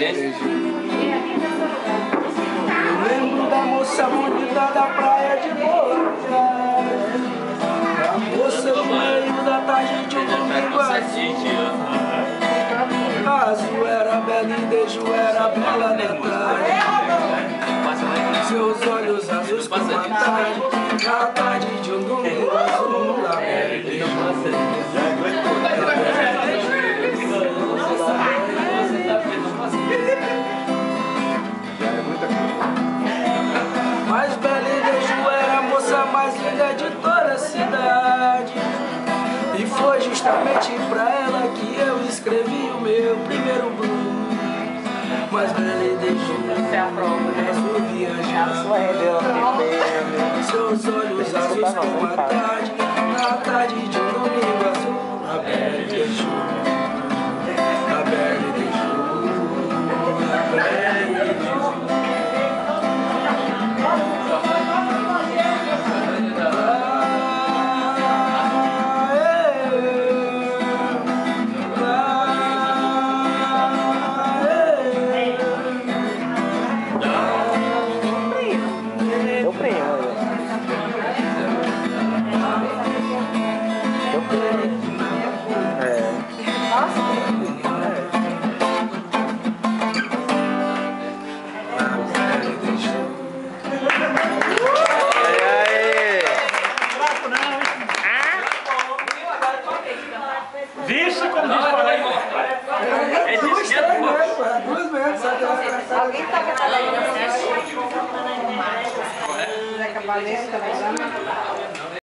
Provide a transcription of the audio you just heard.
Eu lembro da moça bonita da praia de Boa. A moça no meio da tarde de um domingo azul era bela e Deju era bela da tarde. Seus olhos azuis como a tarde de um domingo azul. A bela e Deju. Mais bela e Deju era a moça mais linda de toda a cidade. E foi justamente pra ela que eu escrevi o meu primeiro blues. Mas bela e Deju, resolvi viajar. Seus olhos azuis como a tarde.